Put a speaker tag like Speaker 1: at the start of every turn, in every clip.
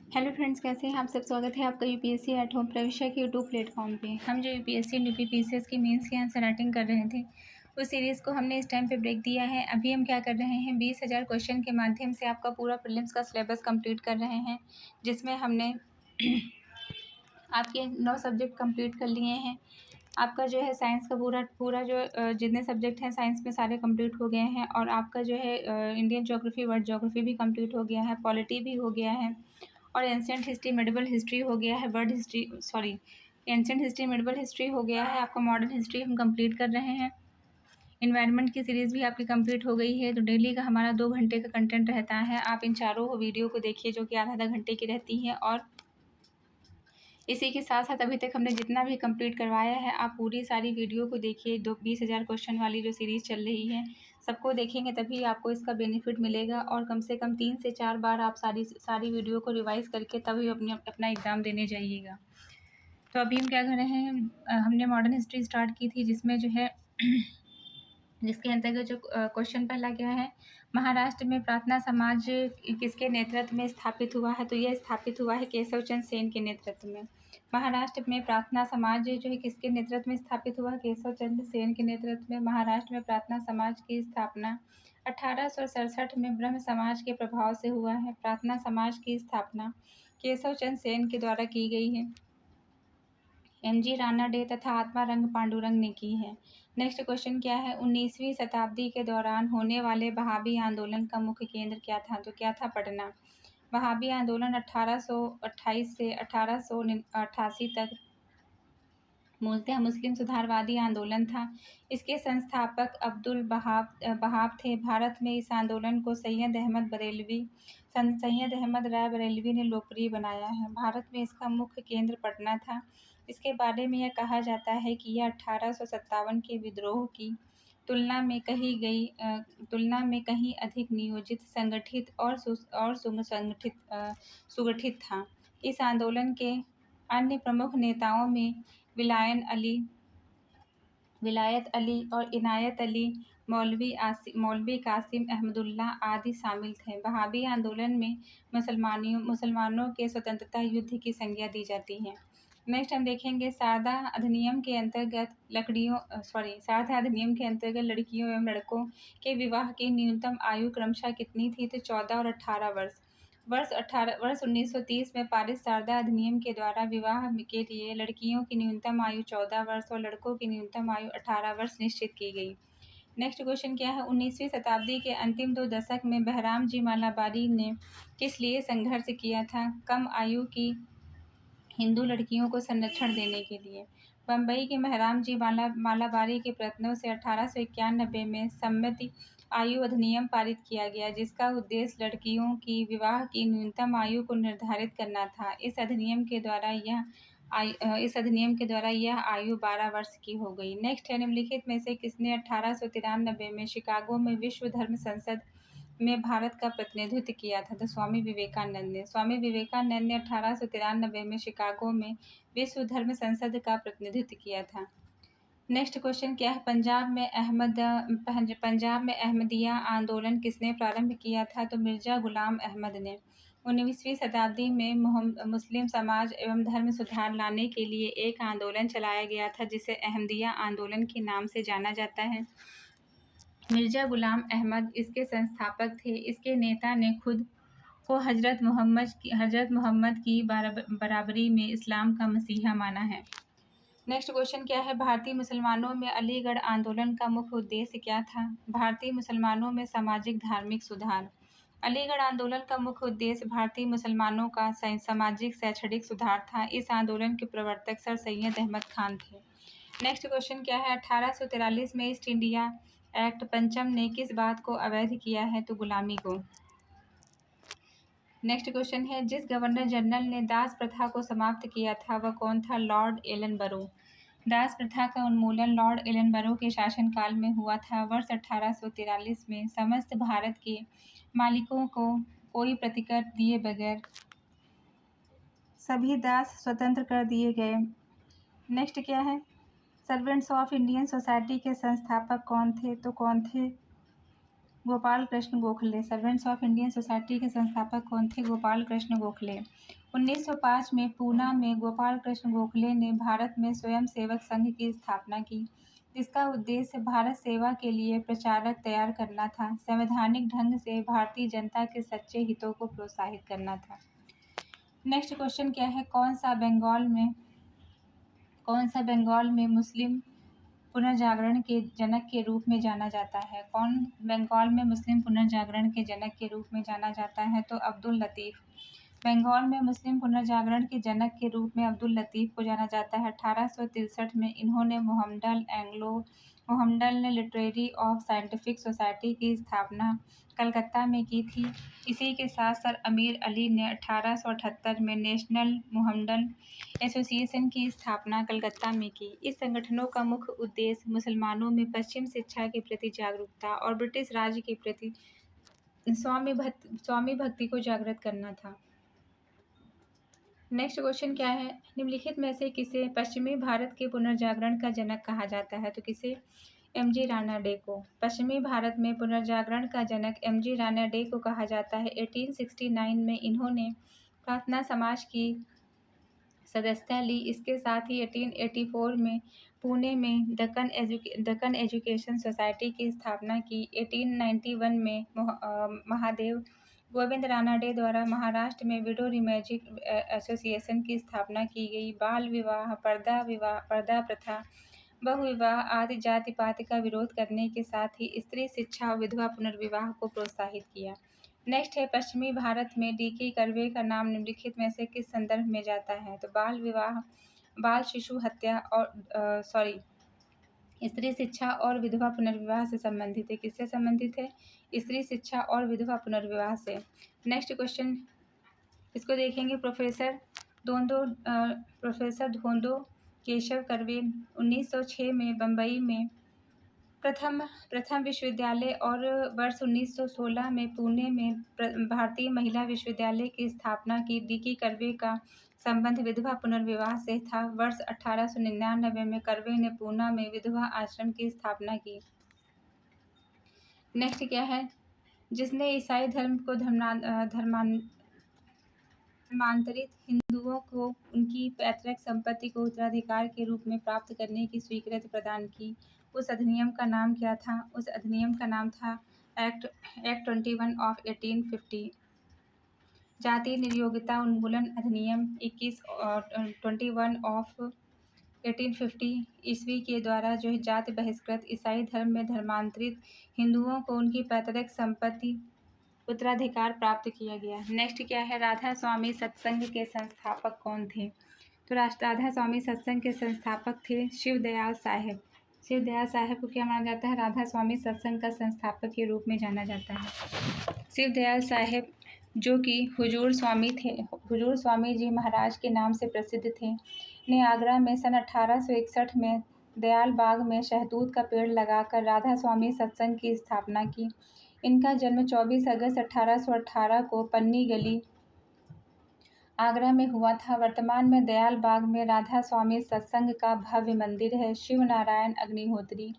Speaker 1: Hello friends, कैसे हैं आप सब। स्वागत है आपका यूपीएससी एट होम प्रवेशिका के यूट्यूब प्लेटफॉर्म पे। हम जो यूपीएससी और यूपीपीसीएस की मेंस के आंसर राइटिंग कर रहे थे, उस सीरीज़ को हमने इस टाइम पे ब्रेक दिया है। अभी हम क्या कर रहे हैं, 20,000 क्वेश्चन के माध्यम से आपका पूरा प्रीलिम्स का सिलेबस कंप्लीट कर रहे हैं, जिसमें हमने आपके 9 सब्जेक्ट कंप्लीट कर लिए हैं। आपका जो है साइंस का पूरा जो जितने सब्जेक्ट हैं साइंस में सारे कंप्लीट हो गए हैं, और आपका जो है इंडियन ज्योग्राफी, वर्ल्ड ज्योग्राफी भी कंप्लीट हो गया है, पॉलिटी भी हो गया है, और एंशिएंट हिस्ट्री, मेडिवल हिस्ट्री हो गया है, world history ancient history, medieval history हो गया है। आपका मॉडर्न हिस्ट्री हम कंप्लीट कर रहे हैं। इन्वायरमेंट की सीरीज़ भी आपकी कंप्लीट हो गई है। तो डेली का हमारा 2 घंटे का कंटेंट रहता है। आप इन चारों वीडियो को देखिए, जो कि आधा घंटे की रहती है, और इसी के साथ साथ अभी तक हमने जितना भी कंप्लीट करवाया है, आप पूरी सारी वीडियो को देखिए। 20,000 क्वेश्चन वाली जो सीरीज़ चल रही है, सबको देखेंगे तभी आपको इसका बेनिफिट मिलेगा, और कम से कम 3 से 4 बार आप सारी वीडियो को रिवाइज़ करके तभी अपना एग्ज़ाम देने जाइएगा। तो अभी हम क्या कर रहे हैं, हमने मॉडर्न हिस्ट्री स्टार्ट की थी, जिसमें जो है जिसके अंतर्गत जो क्वेश्चन पहला क्या है, महाराष्ट्र में प्रार्थना समाज किसके नेतृत्व में स्थापित हुआ है। तो यह स्थापित हुआ है केशव चंद्र सेन के नेतृत्व में। महाराष्ट्र में प्रार्थना समाज जो है किसके नेतृत्व में स्थापित हुआ, केशव चंद्र सेन के नेतृत्व में। महाराष्ट्र में प्रार्थना समाज की स्थापना 1867 में ब्रह्म समाज के प्रभाव से हुआ है। प्रार्थना समाज की स्थापना केशव चंद्र सेन के द्वारा की गई है। एम.जी. रानाडे तथा आत्मारंग पांडुरंग ने की है। नेक्स्ट क्वेश्चन क्या है, 19वीं शताब्दी के दौरान होने वाले वहाबी आंदोलन का मुख्य केंद्र क्या था। तो क्या था, पटना। वहाबी आंदोलन 1828 से 1888 तक मूलतः मुस्लिम सुधारवादी आंदोलन था। इसके संस्थापक अब्दुल वहाब थे। भारत में इस आंदोलन को सैयद अहमद राय बरेलवी ने लोकप्रिय बनाया है। भारत में इसका मुख्य केंद्र पटना था। इसके बारे में यह कहा जाता है कि यह 1857 के विद्रोह की तुलना में कहीं अधिक नियोजित, संगठित और सुगठित था। इस आंदोलन के अन्य प्रमुख नेताओं में विलायत अली और इनायत अली, मौलवी कासिम अहमदुल्ला आदि शामिल थे। वहाबी आंदोलन में मुसलमानों के स्वतंत्रता युद्ध की संज्ञा दी जाती है। नेक्स्ट हम देखेंगे, शारदा अधिनियम के अंतर्गत लड़कियों एवं लड़कों के विवाह की न्यूनतम आयु क्रमशः कितनी थी। तो 14 और 18 वर्ष। वर्ष 1930 में पारित शारदा अधिनियम के द्वारा विवाह के लिए लड़कियों की न्यूनतम आयु 14 वर्ष और लड़कों की न्यूनतम आयु 18 वर्ष निश्चित की गई। नेक्स्ट क्वेश्चन क्या है, 19वीं शताब्दी के अंतिम 2 दशक में बहराम जी मालाबारी ने किस लिए संघर्ष किया था। कम आयु की हिंदू लड़कियों को संरक्षण देने के लिए। बम्बई के बहराम जी मालाबारी के प्रयत्नों से 1891 में सम्मति आयु अधिनियम पारित किया गया, जिसका उद्देश्य लड़कियों की विवाह की न्यूनतम आयु को निर्धारित करना था। इस अधिनियम के द्वारा यह आयु 12 वर्ष की हो गई। नेक्स्ट है, निम्नलिखित में से किसने 1893 में शिकागो में विश्व धर्म संसद में भारत का प्रतिनिधित्व किया था। तो स्वामी विवेकानंद ने 1893 में शिकागो में विश्व धर्म संसद का प्रतिनिधित्व किया था। नेक्स्ट क्वेश्चन क्या है, पंजाब में अहमदिया आंदोलन किसने प्रारंभ किया था। तो मिर्जा गुलाम अहमद ने। 19वीं शताब्दी में मुस्लिम समाज एवं धर्म सुधार लाने के लिए एक आंदोलन चलाया गया था, जिसे अहमदिया आंदोलन के नाम से जाना जाता है। मिर्जा गुलाम अहमद इसके संस्थापक थे। इसके नेता ने खुद को हजरत मोहम्मद की बराबरी में इस्लाम का मसीहा माना है। नेक्स्ट क्वेश्चन क्या है, भारतीय मुसलमानों में अलीगढ़ आंदोलन का मुख्य उद्देश्य क्या था। भारतीय मुसलमानों में सामाजिक धार्मिक सुधार। अलीगढ़ आंदोलन का मुख्य उद्देश्य भारतीय मुसलमानों का सामाजिक शैक्षणिक सुधार था। इस आंदोलन के प्रवर्तक सर सैयद अहमद खान थे। नेक्स्ट क्वेश्चन क्या है, 1843 में ईस्ट इंडिया एक्ट पंचम ने किस बात को अवैध किया है। तो गुलामी को। नेक्स्ट क्वेश्चन है, जिस गवर्नर जनरल ने दास प्रथा को समाप्त किया था वह कौन था। Lord Ellenborough. दास प्रथा का उन्मूलन लॉर्ड एलनबरो के शासनकाल में हुआ था। वर्ष 1843 में समस्त भारत के मालिकों को कोई प्रतिकर दिए बगैर सभी दास स्वतंत्र कर दिए गए। नेक्स्ट क्या है, सर्वेंट्स ऑफ इंडियन सोसाइटी के संस्थापक कौन थे। तो कौन थे, Gopal Krishna Gokhale. Servants of Indian society के संस्थापक कौन थे? गोपाल कृष्ण गोखले। 1905 में पूना में गोपाल कृष्ण गोखले ने भारत में स्वयं सेवक संघ की स्थापना की, जिसका उद्देश्य भारत सेवा के लिए प्रचारक तैयार करना था, संवैधानिक ढंग से भारतीय जनता के सच्चे हितों को प्रोत्साहित करना था। नेक्स्ट क्वेश्चन क्या है? कौन सा बंगाल में मुस्लिम पुनर्जागरण के जनक के रूप में जाना जाता है? कौन बंगाल में मुस्लिम पुनर्जागरण के जनक के रूप में जाना जाता है? तो अब्दुल लतीफ़। बंगाल में मुस्लिम पुनर्जागरण के जनक के रूप में अब्दुल लतीफ़ को जाना जाता है। 1863 में इन्होंने Mohammedan literary of scientific society की स्थापना कलकत्ता में की थी। इसी के साथ सर अमीर अली ने 1878 में नेशनल मोहम्मडन एसोसिएशन की स्थापना कलकत्ता में की। इस संगठनों का मुख्य उद्देश्य मुसलमानों में पश्चिम शिक्षा के प्रति जागरूकता और ब्रिटिश राज के प्रति स्वामी भक्ति को जागृत करना था। नेक्स्ट क्वेश्चन क्या है? निम्नलिखित में से किसे पश्चिमी भारत के पुनर्जागरण का जनक कहा जाता है? तो किसे? एमजी राणा डे को। पश्चिमी भारत में पुनर्जागरण का जनक एमजी राणा डे को कहा जाता है। 1869 में इन्होंने प्रार्थना समाज की सदस्यता ली। इसके साथ ही 1884 में पुणे में दक्कन एजुकेशन सोसाइटी की स्थापना की। 1891 में महादेव गोविंद रानाडे द्वारा महाराष्ट्र में विडो मैजिक एसोसिएशन की स्थापना की गई। बाल विवाह, पर्दा प्रथा, बहुविवाह आदि जाति पाति का विरोध करने के साथ ही स्त्री शिक्षा और विधवा पुनर्विवाह को प्रोत्साहित किया। नेक्स्ट है पश्चिमी भारत में डी.के. कर्वे का नाम निम्नलिखित में से किस संदर्भ में जाता है? तो बाल विवाह, बाल शिशु हत्या और स्त्री शिक्षा और विधवा पुनर्विवाह से संबंधित है। किससे संबंधित है? स्त्री शिक्षा और विधवा पुनर्विवाह से। नेक्स्ट क्वेश्चन इसको देखेंगे। प्रोफेसर धोंदो केशव कर्वे 1906 में बम्बई में प्रथम विश्वविद्यालय और वर्ष 1916 में पुणे में भारतीय महिला विश्वविद्यालय की स्थापना की। डी.के. कर्वे का संबंध विधवा पुनर्विवाह से था। वर्ष 1899 में कर्वे ने पूना में विधवा आश्रम की स्थापना की। नेक्स्ट क्या है? जिसने ईसाई धर्म को धर्मांतरित हिंदुओं को उनकी पैतृक संपत्ति को उत्तराधिकार के रूप में प्राप्त करने की स्वीकृति प्रदान की, उस अधिनियम का नाम क्या था? उस अधिनियम का नाम था एक्ट 21 ऑफ 1850। जातीय निर्योग्यता उन्मूलन अधिनियम 21 ऑफ 1850 ईस्वी के द्वारा जो है जाति बहिष्कृत ईसाई धर्म में धर्मांतरित हिंदुओं को उनकी पैतृक संपत्ति उत्तराधिकार प्राप्त किया गया। नेक्स्ट क्या है? राधा स्वामी सत्संग के संस्थापक कौन थे? तो राधा स्वामी सत्संग के संस्थापक थे शिवदयाल साहेब। शिवदयाल साहेब को क्या माना जाता है? राधा स्वामी सत्संग का संस्थापक के रूप में जाना जाता है। शिवदयाल साहेब जो कि हुजूर स्वामी जी महाराज के नाम से प्रसिद्ध थे, ने आगरा में सन 1861 में दयाल बाग में शहतूत का पेड़ लगाकर राधा स्वामी सत्संग की स्थापना की। इनका जन्म 24 अगस्त 1818 को पन्नी गली आगरा में हुआ था। वर्तमान में दयाल बाग में राधा स्वामी सत्संग का भव्य मंदिर है। शिव नारायण अग्निहोत्री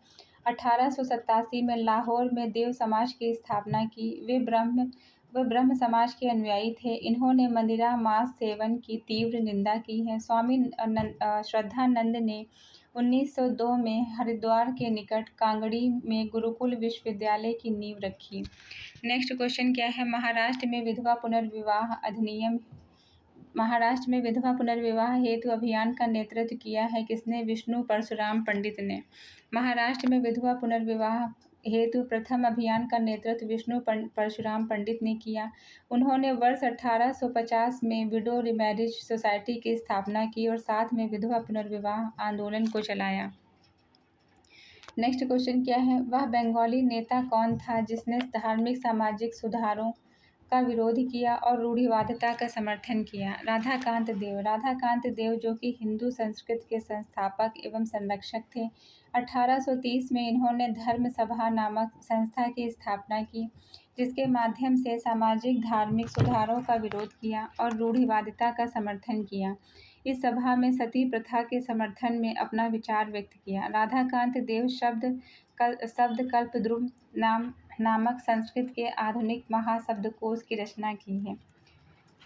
Speaker 1: 1887 में लाहौर में देव समाज की स्थापना की। वे ब्रह्म समाज के अनुयायी थे। इन्होंने मंदिरा मांस सेवन की तीव्र निंदा की है। स्वामी श्रद्धानंद ने 1902 में हरिद्वार के निकट कांगड़ी में गुरुकुल विश्वविद्यालय की नींव रखी। नेक्स्ट क्वेश्चन क्या है? महाराष्ट्र में विधवा पुनर्विवाह हेतु अभियान का नेतृत्व किया है किसने? विष्णु परशुराम पंडित ने। महाराष्ट्र में विधवा पुनर्विवाह हेतु प्रथम अभियान का नेतृत्व विष्णु परशुराम पंडित ने किया। उन्होंने वर्ष 1850 में विडो मैरिज सोसाइटी की स्थापना की और साथ में विधवा पुनर्विवाह आंदोलन को चलाया। नेक्स्ट क्वेश्चन क्या है? वह बंगाली नेता कौन था जिसने धार्मिक सामाजिक सुधारों का विरोध किया और रूढ़िवादिता का समर्थन किया? राधाकांत देव जो कि हिंदू संस्कृत के संस्थापक एवं संरक्षक थे। 1830 में इन्होंने धर्म सभा नामक संस्था की स्थापना की, जिसके माध्यम से सामाजिक धार्मिक सुधारों का विरोध किया और रूढ़िवादिता का समर्थन किया। इस सभा में सती प्रथा के समर्थन में अपना विचार व्यक्त किया। राधाकांत देव शब्द कल्पद्रुम नाम नामक संस्कृत के आधुनिक महाशब्दकोश की रचना की है।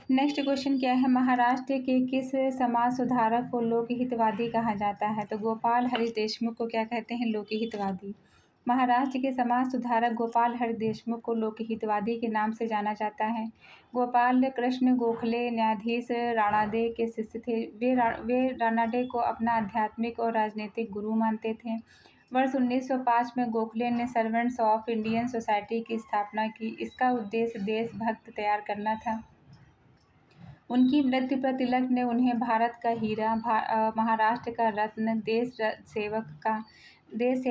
Speaker 1: नेक्स्ट क्वेश्चन क्या है, महाराष्ट्र के किस समाज सुधारक को लोकहितवादी कहा जाता है? तो गोपाल हरि देशमुख को क्या कहते हैं? लोकहितवादी। महाराष्ट्र के समाज सुधारक गोपाल हरि देशमुख को लोकहितवादी के नाम से जाना जाता है। गोपाल कृष्ण गोखले न्यायाधीश राणाडे के शिष्य थे। वे राणाडे को अपना आध्यात्मिक और राजनीतिक गुरु मानते थे। वर्ष 1905 में गोखले ने सर्वेंट्स ऑफ इंडियन सोसाइटी की स्थापना की। इसका उद्देश्य देशभक्त तैयार करना था। उनकी मृत्यु पर तिलक ने उन्हें भारत का हीरा, महाराष्ट्र का रत्न, देश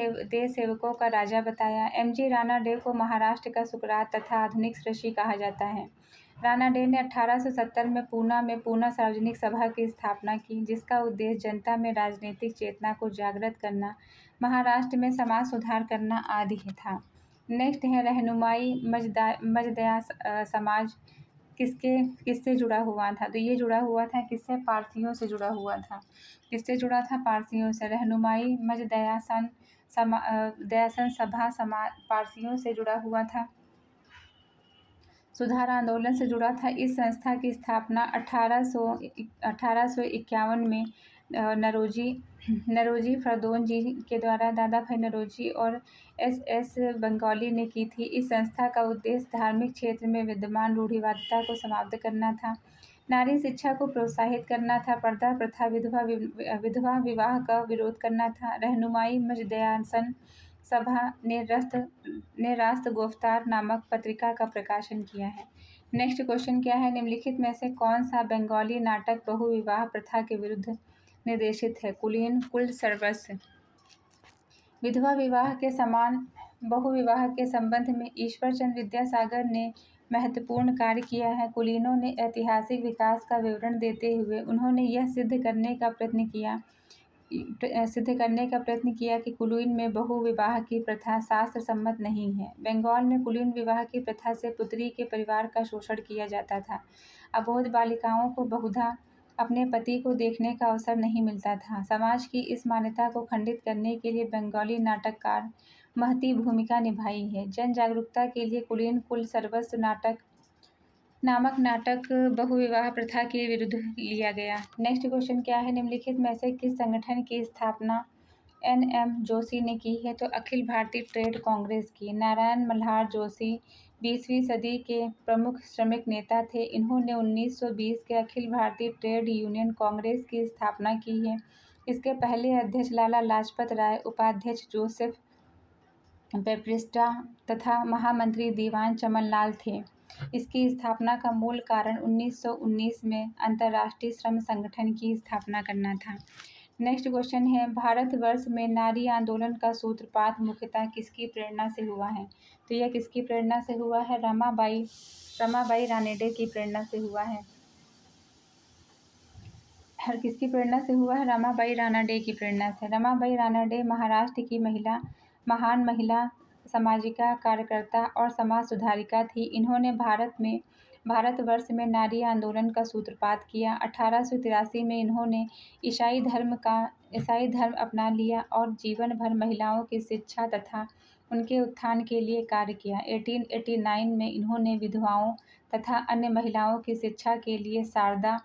Speaker 1: सेवकों का राजा बताया। एमजी राणाडे को महाराष्ट्र का सुकरात तथा आधुनिक ऋषि कहा जाता है। राणाडे ने 1870 में पूना सार्वजनिक सभा की स्थापना की, जिसका उद्देश्य जनता में राजनीतिक चेतना को जागृत करना, महाराष्ट्र में समाज सुधार करना आदि था। नेक्स्ट है, रहनुमाई मजदया समाज किससे जुड़ा हुआ था? तो ये जुड़ा हुआ था किससे? पारसियों से जुड़ा हुआ था। किससे जुड़ा था? पारसियों से। रहनुमाई दयासन सभा पारसियों से जुड़ा हुआ था। सुधार आंदोलन से जुड़ा था। इस संस्था की स्थापना 1851 में नरोजी फरदोन जी के द्वारा दादा भाई नरोजी और एस बंगाली ने की थी। इस संस्था का उद्देश्य धार्मिक क्षेत्र में विद्यमान रूढ़िवादिता को समाप्त करना था, नारी शिक्षा को प्रोत्साहित करना था, पर्दा प्रथा, विधवा विवाह का विरोध करना था। रहनुमाई मजदयासन सभा ने राष्ट्र गोफ्तार नामक पत्रिका का प्रकाशन किया है। नेक्स्ट क्वेश्चन क्या है, निम्नलिखित में से कौन सा बंगाली नाटक बहुविवाह प्रथा के विरुद्ध निर्देशित है? कुलीन कुल सर्वस्व। विधवा विवाह के समान बहुविवाह के संबंध में ईश्वर चंद्र विद्यासागर ने महत्वपूर्ण कार्य किया है। कुलीनों ने ऐतिहासिक विकास का विवरण देते हुए उन्होंने यह सिद्ध करने का प्रयत्न किया कि कुलीन में बहुविवाह की प्रथा शास्त्र सम्मत नहीं है। बंगाल में कुलीन विवाह की प्रथा से पुत्री के परिवार का शोषण किया जाता था। अबोध बालिकाओं को बहुधा अपने पति को देखने का अवसर नहीं मिलता था। समाज की इस मान्यता को खंडित करने के लिए बंगाली नाटककार महती भूमिका निभाई है। जन जागरूकता के लिए कुलीन कुल सर्वस्व नामक नाटक बहुविवाह प्रथा के विरुद्ध लिया गया। नेक्स्ट क्वेश्चन क्या है, निम्नलिखित में से किस संगठन की स्थापना NM जोशी ने की है? तो अखिल भारतीय ट्रेड कांग्रेस की। नारायण मल्हार जोशी 20वीं सदी के प्रमुख श्रमिक नेता थे। इन्होंने 1920 के अखिल भारतीय ट्रेड यूनियन कांग्रेस की स्थापना की है। इसके पहले अध्यक्ष लाला लाजपत राय, उपाध्यक्ष जोसेफ बेप्रिस्टा तथा महामंत्री दीवान चमनलाल थे। इसकी स्थापना का मूल कारण 1919 में अंतर्राष्ट्रीय श्रम संगठन की स्थापना करना था। नेक्स्ट क्वेश्चन है, भारतवर्ष में नारी आंदोलन का सूत्रपात मुख्यतः किसकी प्रेरणा से हुआ है? तो यह किसकी प्रेरणा से हुआ है? रमाबाई रानडे की प्रेरणा से हुआ है। किसकी प्रेरणा से हुआ है? रमाबाई रानडे की प्रेरणा से। रमाबाई रानडे महाराष्ट्र की महान महिला सामाजिका, कार्यकर्ता और समाज सुधारिका थी। इन्होंने भारतवर्ष में नारी आंदोलन का सूत्रपात किया। 1883 में इन्होंने ईसाई धर्म अपना लिया और जीवन भर महिलाओं की शिक्षा तथा उनके उत्थान के लिए कार्य किया। 1889 में इन्होंने विधवाओं तथा अन्य महिलाओं की शिक्षा के लिए शारदा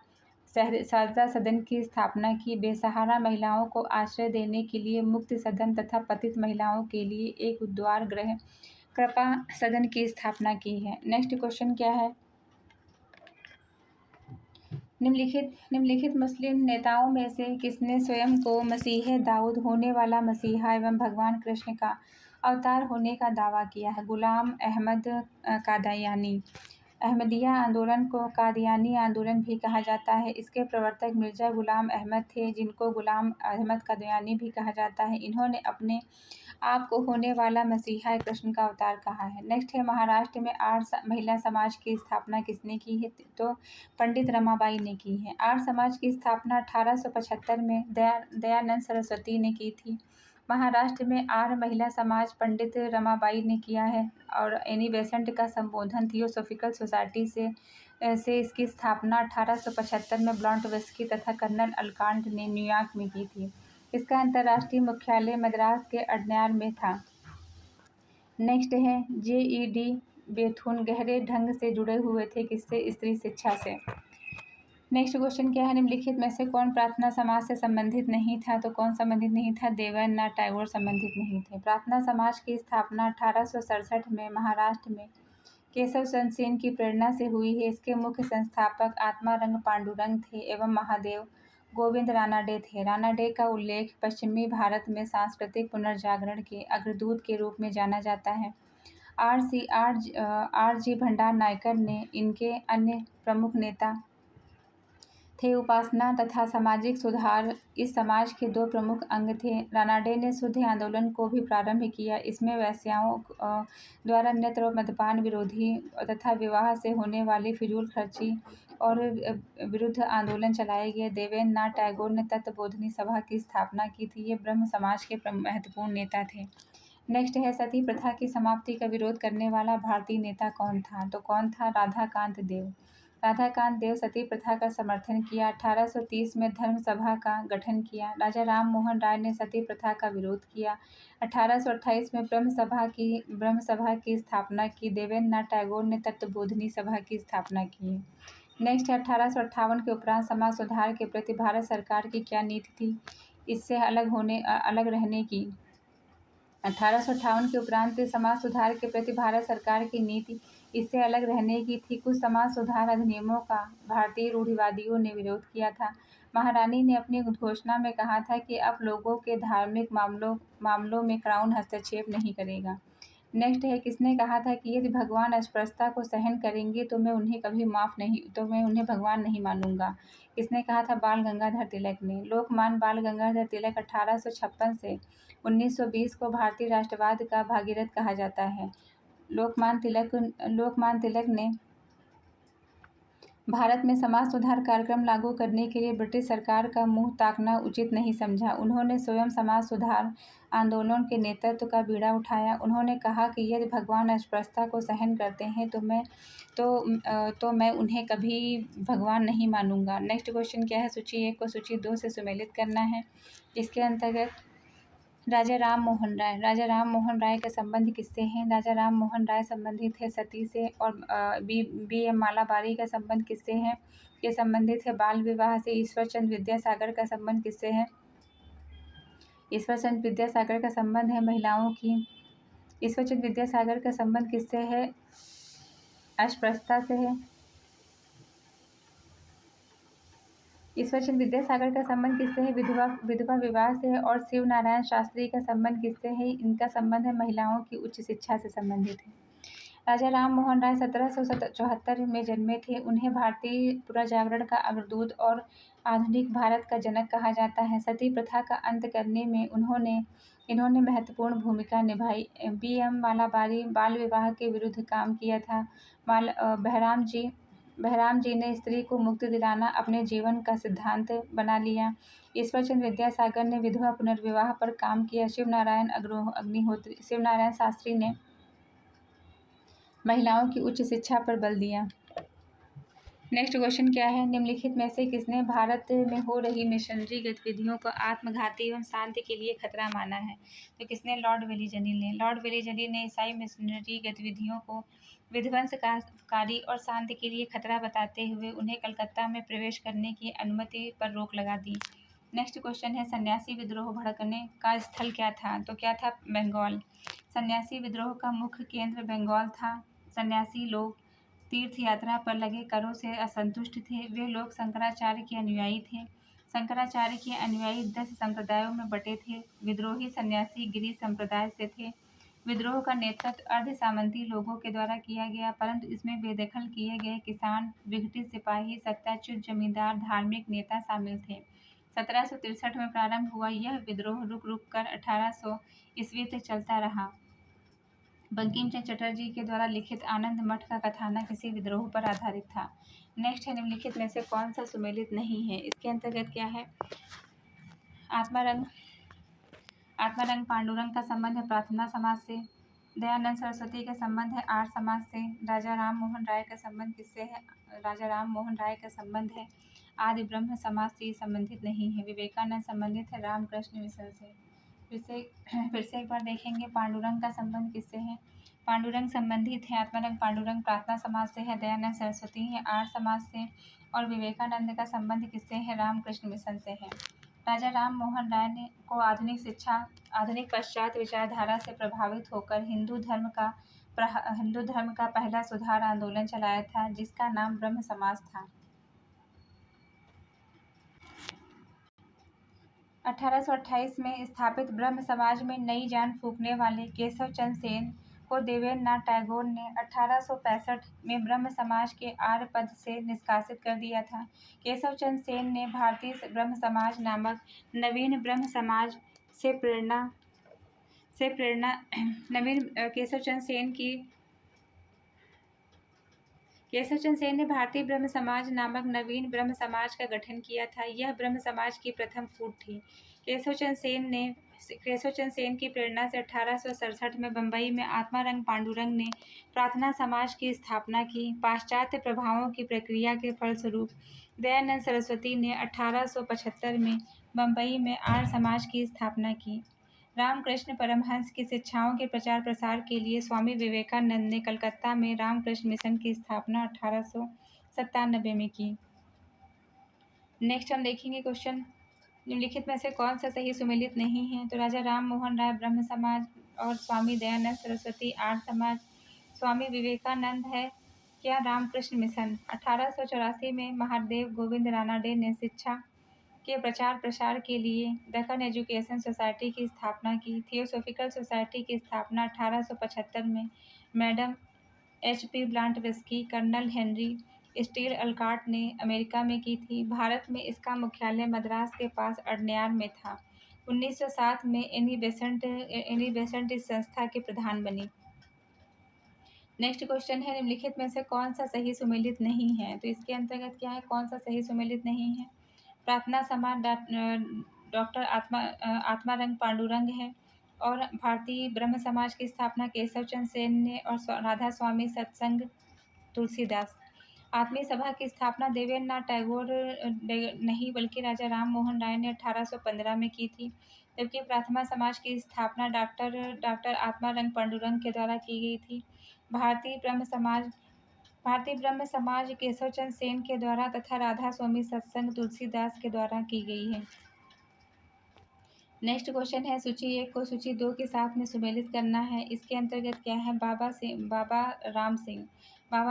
Speaker 1: सदन की स्थापना की। बेसहारा महिलाओं को आश्रय देने के लिए मुक्त सदन तथा पतित महिलाओं के लिए एक उद्धार गृह कृपा सदन की स्थापना की है। नेक्स्ट क्वेश्चन क्या है, निम्नलिखित मुस्लिम नेताओं में से किसने स्वयं को मसीह दाऊद होने वाला मसीहा एवं भगवान कृष्ण का अवतार होने का दावा किया है? गुलाम अहमद कादियानी। अहमदिया आंदोलन को कादियानी आंदोलन भी कहा जाता है। इसके प्रवर्तक मिर्जा गुलाम अहमद थे, जिनको गुलाम अहमद कादियानी भी कहा जाता है। इन्होंने अपने आप को होने वाला मसीहा कृष्ण का अवतार कहा है। नेक्स्ट है, महाराष्ट्र में आर्य महिला समाज की स्थापना किसने की है? तो पंडित रमाबाई ने की है। आर्य समाज की स्थापना 1875 में दयानंद सरस्वती ने की थी। महाराष्ट्र में आर्य महिला समाज पंडित रमाबाई ने किया है और एनी बेसेंट का संबोधन थियोसॉफिकल सोसाइटी से इसकी स्थापना 1875 में ब्लॉन्टवस्की तथा कर्नल अलकांट ने न्यूयॉर्क में की थी। इसका अंतर्राष्ट्रीय मुख्यालय मद्रास के अडयार में था। नेक्स्ट है J.E.D. बेथुन गहरे ढंग से जुड़े हुए थे किससे? स्त्री शिक्षा से। नेक्स्ट क्वेश्चन क्या है? निम्नलिखित में से कौन प्रार्थना समाज से संबंधित नहीं था? तो कौन संबंधित नहीं था? देवेंद्रनाथ टैगोर संबंधित नहीं थे। प्रार्थना समाज की स्थापना 1867 में महाराष्ट्र में केशव चंद्र सेन की प्रेरणा से हुई है। इसके मुख्य संस्थापक आत्मारंग पांडुरंग थे एवं महादेव गोविंद रानाडे थे। रानाडे का उल्लेख पश्चिमी भारत में सांस्कृतिक पुनर्जागरण के अग्रदूत के रूप में जाना जाता है। आर जी भंडार नायकर ने इनके अन्य प्रमुख नेता थे। उपासना तथा सामाजिक सुधार इस समाज के दो प्रमुख अंग थे। रानाडे ने शुद्ध आंदोलन को भी प्रारंभ किया। इसमें वेश्याओं द्वारा नृत्य और मद्यपान विरोधी तथा विवाह से होने वाली फिजूल खर्ची और विरुद्ध आंदोलन चलाए गए। देवेंद्रनाथ टैगोर ने तत्वबोधिनी सभा की स्थापना की थी। ये ब्रह्म समाज के महत्वपूर्ण नेता थे। नेक्स्ट है सती प्रथा की समाप्ति का विरोध करने वाला भारतीय नेता कौन था? तो कौन था? राधाकांत देव। राधाकांत देव सती प्रथा का समर्थन किया। 1830 में धर्म सभा का गठन किया। राजा राम मोहन राय ने सती प्रथा का विरोध किया। 1828 में ब्रह्म सभा की स्थापना की। देवेंद्रनाथ टैगोर ने तत्वबोधिनी सभा की स्थापना की। नेक्स्ट है 1858 के उपरांत समाज सुधार के प्रति भारत सरकार की क्या नीति थी? इससे अलग रहने की। 1858 के उपरांत समाज सुधार के प्रति भारत सरकार की नीति इससे अलग रहने की थी। कुछ समाज सुधार अधिनियमों का भारतीय रूढ़िवादियों ने विरोध किया था। महारानी ने अपनी उद्घोषणा में कहा था कि अब लोगों के धार्मिक मामलों में क्राउन हस्तक्षेप नहीं करेगा। नेक्स्ट है किसने कहा था कि यदि भगवान अस्पृश्यता को सहन करेंगे तो मैं उन्हें भगवान नहीं मानूंगा? किसने कहा था? बाल गंगाधर तिलक ने। लोकमान्य बाल गंगाधर तिलक 1856 से 1920 को भारतीय राष्ट्रवाद का भागीरथ कहा जाता है। लोकमान्य तिलक ने भारत में समाज सुधार कार्यक्रम लागू करने के लिए ब्रिटिश सरकार का मुंह ताकना उचित नहीं समझा। उन्होंने स्वयं समाज सुधार आंदोलन के नेतृत्व का बीड़ा उठाया। उन्होंने कहा कि यदि भगवान अस्पृश्यता को सहन करते हैं तो मैं उन्हें कभी भगवान नहीं मानूंगा। नेक्स्ट क्वेश्चन क्या है? सूची 1 को सूची 2 से सुमेलित करना है। इसके अंतर्गत राजा राम मोहन राय का संबंध किससे है? राजा राम मोहन राय संबंधित है सती से। और बी एम मालाबारी का संबंध किससे है? ये संबंधित है बाल विवाह से। ईश्वर चंद्र विद्यासागर का संबंध किससे है? ईश्वर चंद्र विद्यासागर का संबंध है महिलाओं की। ईश्वर चंद्र विद्यासागर का संबंध किससे है? अस्पृश्यता से है। ईश्वर चंद्र विद्यासागर का संबंध किससे है? विधवा विवाह से है। और शिव नारायण शास्त्री का संबंध किससे है? इनका संबंध है महिलाओं की उच्च शिक्षा से संबंधित है। राजा राम मोहन राय 1774 में जन्मे थे। उन्हें भारतीय पुनर्जागरण का अग्रदूत और आधुनिक भारत का जनक कहा जाता है। सती प्रथा का अंत करने में इन्होंने महत्वपूर्ण भूमिका निभाई। बी एम मालाबारी बाल विवाह के विरुद्ध काम किया था। बहराम जी ने स्त्री को मुक्ति दिलाना अपने जीवन का सिद्धांत बना लिया। ईश्वर चंद्र विद्यासागर ने विधवा पुनर्विवाह पर काम किया। शिव नारायण शास्त्री ने महिलाओं की उच्च शिक्षा पर बल दिया। नेक्स्ट क्वेश्चन क्या है? निम्नलिखित में से किसने भारत में हो रही मिशनरी गतिविधियों को आत्मघाती एवं शांति के लिए खतरा माना है? तो किसने? लॉर्ड वेलीजली ने। लॉर्ड वेलीजली ने ईसाई मिशनरी गतिविधियों को विध्वंसकारी और शांति के लिए खतरा बताते हुए उन्हें कलकत्ता में प्रवेश करने की अनुमति पर रोक लगा दी। नेक्स्ट क्वेश्चन है सन्यासी विद्रोह भड़कने का स्थल क्या था? तो क्या था? बंगाल। सन्यासी विद्रोह का मुख्य केंद्र बंगाल था। सन्यासी लोग तीर्थ यात्रा पर लगे करों से असंतुष्ट थे। वे लोग शंकराचार्य के अनुयायी थे। शंकराचार्य के अनुयायी 10 संप्रदायों में बटे थे। विद्रोही सन्यासी गिरि संप्रदाय से थे। विद्रोह का नेतृत्व अर्ध सामंती लोगों के द्वारा किया गया, परंतु इसमें बेदखल किए गए किसान, विघटित सिपाही, सत्याच्युत जमींदार, धार्मिक नेता शामिल थे। 1763 में प्रारंभ हुआ यह विद्रोह रुक कर 1800 ईस्वी तक चलता रहा। बंकिम चंद्र चटर्जी के द्वारा लिखित आनंद मठ का कथानक इसी विद्रोह पर आधारित था। नेक्स्ट है निम्नलिखित में से कौन सा सुमेलित नहीं है? इसके अंतर्गत क्या है? आत्मारंग पांडुरंग का संबंध है प्रार्थना समाज से। दयानंद सरस्वती का संबंध है आर्य समाज से। राजा राम मोहन राय का संबंध किससे है? राजा राम मोहन राय का संबंध है आदि ब्रह्म समाज से संबंधित नहीं है। विवेकानंद संबंधित है रामकृष्ण मिशन से। फिर से एक बार देखेंगे पांडुरंग का संबंध किससे है। पांडुरंग संबंधित है आत्मारंग पांडुरंग प्रार्थना समाज से है, दयानंद सरस्वती है आर्य समाज से, और विवेकानंद का संबंध किससे है, रामकृष्ण मिशन से है। राजा राम मोहन राय ने को आधुनिक पश्चात विचारधारा से प्रभावित होकर हिंदू धर्म का पहला सुधार आंदोलन चलाया था, जिसका नाम ब्रह्म समाज था। 1828 में स्थापित ब्रह्म समाज में नई जान फूंकने वाले केशव चंद्र सेन को देवेंद्र नाथ टैगोर ने 1865 में ब्रह्म समाज के आर्य पद से निष्कासित कर दिया था। केशव चंद्र सेन ने भारतीय ब्रह्म समाज नामक नवीन ब्रह्म समाज से प्रेरणा केशव चंद्र सेन ने भारतीय ब्रह्म समाज नामक नवीन ब्रह्म समाज का गठन किया था। यह ब्रह्म समाज की प्रथम फूट थी। केशव चंद्र सेन की प्रेरणा से 1867 में बंबई में आत्मारंग पांडुरंग ने प्रार्थना समाज की स्थापना की। पाश्चात्य प्रभावों की प्रक्रिया के फलस्वरूप दयानंद सरस्वती ने 1875 में बंबई में आर्य समाज की स्थापना की। रामकृष्ण परमहंस की शिक्षाओं के प्रचार प्रसार के लिए स्वामी विवेकानंद ने कलकत्ता में रामकृष्ण मिशन की स्थापना 1897 में की। नेक्स्ट हम देखेंगे क्वेश्चन, निम्नलिखित में से कौन सा सही सुमेलित नहीं है। तो राजा राम मोहन राय ब्रह्म समाज और स्वामी दयानंद सरस्वती आर्य समाज, स्वामी विवेकानंद है क्या रामकृष्ण मिशन। 1884 में महादेव गोविंद रानाडे ने शिक्षा के प्रचार प्रसार के लिए दक्कन एजुकेशन सोसाइटी की स्थापना की। थियोसॉफिकल सोसाइटी की स्थापना 1875 में madam HP Blavatsky, colonel Henry Steel Olcott ने अमेरिका में की थी। भारत में इसका मुख्यालय मद्रास के पास अडयार में था। 1907 में एनी बेसेंट इस संस्था के प्रधान बनी। नेक्स्ट क्वेश्चन है, निम्नलिखित में से कौन सा सही सुमेलित नहीं है। तो इसके अंतर्गत क्या है, कौन सा सही सुमेलित नहीं है। प्रार्थना समाज डॉक्टर आत्मारंग पांडुरंग है, और भारतीय ब्रह्म समाज की स्थापना केशव चंद्र सेन ने और राधा स्वामी सत्संग तुलसीदास। आत्मीय सभा की स्थापना देवेंद्र नाथ टैगोर नहीं बल्कि राजा राम मोहन राय ने 1815 में की थी, जबकि प्रार्थना समाज की स्थापना डॉक्टर आत्मारंग पांडुरंग के द्वारा की गई थी। भारतीय ब्रह्म समाज केशव चंद्र सेन के द्वारा तथा राधा स्वामी सत्संग तुलसीदास के द्वारा की गई है। नेक्स्ट क्वेश्चन है, सूची 1 को सूची 2 के साथ में सुमेलित करना है। इसके अंतर्गत क्या है, बाबा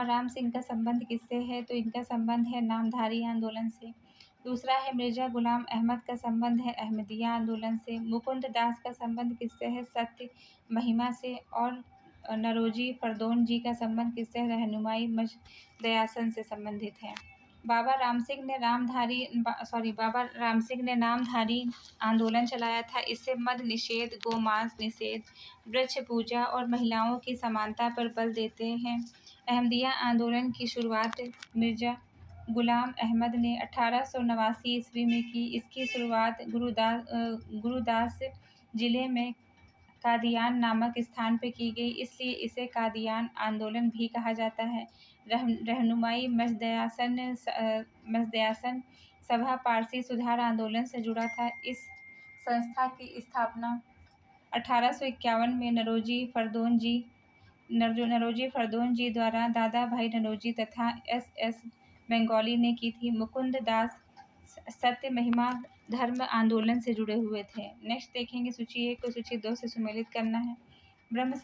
Speaker 1: राम सिंह का संबंध किससे है। तो इनका संबंध है नामधारी आंदोलन से। दूसरा है मिर्जा गुलाम अहमद का संबंध है अहमदिया आंदोलन से। मुकुंद दास का संबंध किससे है, सत्य महिमा से। और नरोजी फरदौन जी का संबंध किससे है, रहनुमाई मजदयासन से संबंधित है। बाबा राम सिंह ने नामधारी आंदोलन चलाया था। इससे मद निषेध, गोमांस निषेध, वृक्ष पूजा और महिलाओं की समानता पर बल देते हैं। अहमदिया आंदोलन की शुरुआत मिर्जा गुलाम अहमद ने 1889 ईस्वी में की। इसकी शुरुआत गुरुदास जिले में कादियान नामक स्थान पर की गई, इसलिए इसे कादियान आंदोलन भी कहा जाता है। रहनुमाई मजदयासन सभा पारसी सुधार आंदोलन से जुड़ा था। इस संस्था की स्थापना 1851 में नरोजी फरदौन जी द्वारा दादा भाई नरोजी तथा SS बंगाली ने की थी। मुकुंद दास सत्य महिमा धर्म आंदोलन से जुड़े हुए थे। नेक्स्ट देखेंगे, सूची 1 को सूची 2 से सुमेलित करना है। ब्रह्म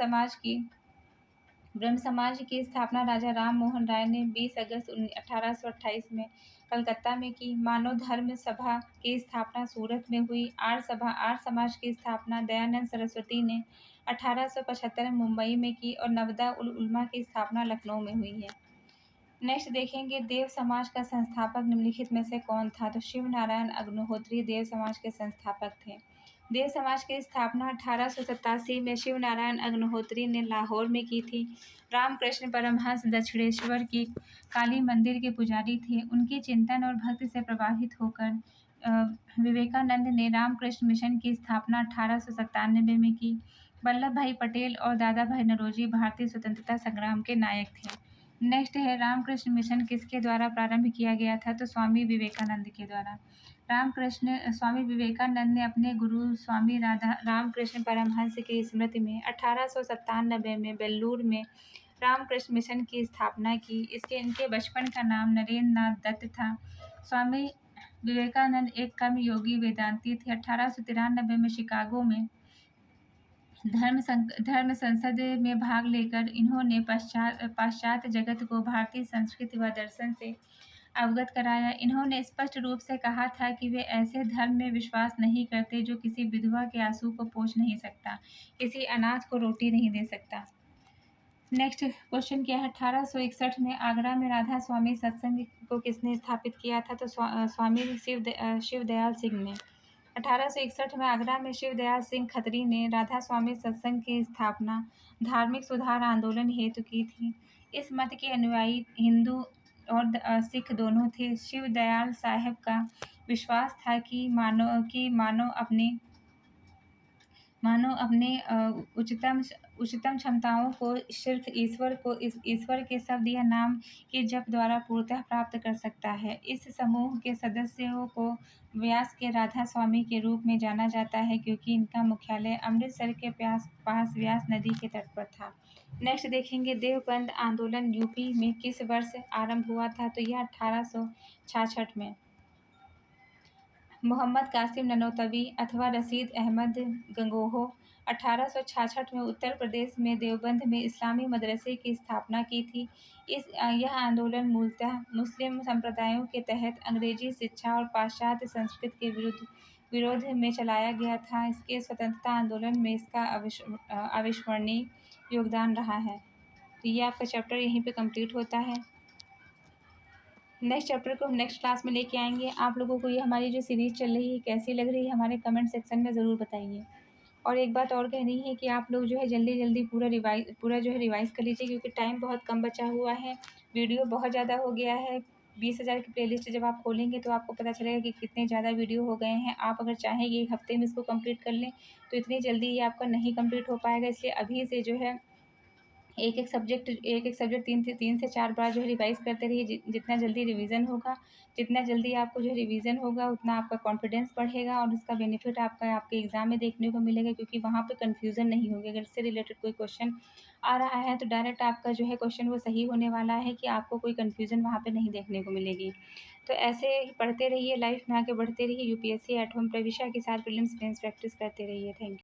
Speaker 1: समाज की स्थापना राजा राम मोहन राय ने 20 अगस्त 1828 में कलकत्ता में की। मानव धर्म सभा की स्थापना सूरत में हुई। आर्य समाज की स्थापना दयानंद सरस्वती ने 1875 में मुंबई में की, और नवदा उल उलमा की स्थापना लखनऊ में हुई है। नेक्स्ट देखेंगे, देव समाज का संस्थापक निम्नलिखित में से कौन था। तो शिव नारायण अग्निहोत्री देव समाज के संस्थापक थे। देव समाज की स्थापना 1887 में शिव नारायण अग्निहोत्री ने लाहौर में की थी। रामकृष्ण परमहंस दक्षिणेश्वर की काली मंदिर के पुजारी थे। उनके चिंतन और भक्ति से प्रभावित होकर विवेकानंद ने रामकृष्ण मिशन की स्थापना 1897 में की। वल्लभ भाई पटेल और दादा भाई नौरोजी भारतीय स्वतंत्रता संग्राम के नायक थे। नेक्स्ट है रामकृष्ण मिशन किसके द्वारा प्रारंभ किया गया था? तो स्वामी विवेकानंद के द्वारा। स्वामी विवेकानंद ने अपने गुरु स्वामी रामकृष्ण परमहंस की स्मृति में 1897 में बेल्लूर में रामकृष्ण मिशन की स्थापना की। इनके बचपन का नाम नरेंद्र नाथ दत्त था। स्वामी विवेकानंद एक कर्मयोगी वेदांती थे। 1893 में शिकागो में धर्म संसद में भाग लेकर इन्होंने पाश्चात्य जगत को भारतीय संस्कृति व दर्शन से अवगत कराया। इन्होंने स्पष्ट रूप से कहा था कि वे ऐसे धर्म में विश्वास नहीं करते जो किसी विधवा के आंसू को पोंछ नहीं सकता, किसी अनाथ को रोटी नहीं दे सकता। नेक्स्ट क्वेश्चन क्या है? 1861 में आगरा में राधा स्वामी सत्संग को किसने स्थापित किया था? तो स्वामी शिवदयाल सिंह ने। 1861 में आगरा में शिवदयाल सिंह खत्री ने राधा स्वामी सत्संग की स्थापना धार्मिक सुधार आंदोलन हेतु की थी। इस मत के अनुयायी हिंदू और सिख दोनों थे। शिवदयाल साहब का विश्वास था कि मानो अपने उच्चतम क्षमताओं को सिर्फ ईश्वर के शब्द या नाम के जप द्वारा पूर्णतः प्राप्त कर सकता है। इस समूह के सदस्यों को व्यास के राधा स्वामी के रूप में जाना जाता है, क्योंकि इनका मुख्यालय अमृतसर के पास व्यास नदी के तट पर था। नेक्स्ट देखेंगे, देवबंद आंदोलन यूपी में किस वर्ष आरंभ हुआ था? तो यह 1866 में। मोहम्मद कासिम ननोतवी अथवा रशीद अहमद गंगोह 1866 में उत्तर प्रदेश में देवबंद में इस्लामी मदरसे की स्थापना की थी। यह आंदोलन मूलतः मुस्लिम संप्रदायों के तहत अंग्रेजी शिक्षा और पाश्चात्य संस्कृति के विरोध में चलाया गया था। इसके स्वतंत्रता आंदोलन में इसका अविस्मरणीय योगदान रहा है। तो ये आपका चैप्टर यहीं पे कंप्लीट होता है। नेक्स्ट चैप्टर को हम नेक्स्ट क्लास में लेके आएंगे। आप लोगों को ये हमारी जो सीरीज़ चल रही है कैसी लग रही है हमारे कमेंट सेक्शन में ज़रूर बताइए। और एक बात और कहनी है कि आप लोग जो है जल्दी पूरा जो है रिवाइज़ कर लीजिए, क्योंकि टाइम बहुत कम बचा हुआ है। वीडियो बहुत ज़्यादा हो गया है। 20,000 की प्लेलिस्ट जब आप खोलेंगे तो आपको पता चलेगा कि कितने ज़्यादा वीडियो हो गए हैं। आप अगर चाहें कि 1 हफ्ते में इसको कंप्लीट कर लें तो इतनी जल्दी ये आपका नहीं कंप्लीट हो पाएगा। इसलिए अभी से जो है एक एक सब्जेक्ट 3 से 4 बार जो है रिवाइज़ करते रहिए। जितना जल्दी रिवीजन होगा, जितना जल्दी आपको जो है रिवीजन होगा, उतना आपका कॉन्फिडेंस बढ़ेगा और उसका बेनिफिट आपके एग्ज़ाम में देखने को मिलेगा, क्योंकि वहाँ पे कन्फ्यूज़न नहीं होगी। अगर इससे रिलेटेड कोई क्वेश्चन आ रहा है तो डायरेक्ट आपका जो है क्वेश्चन वो सही होने वाला है कि आपको कोई कन्फ्यूज़न वहाँ पे नहीं देखने को मिलेगी। तो ऐसे ही पढ़ते रहिए, लाइफ में आगे बढ़ते रहिए। यूपीएससी एट होम प्रविशा के साथ प्रीलिम्स मेंस प्रैक्टिस करते रहिए। Thank you.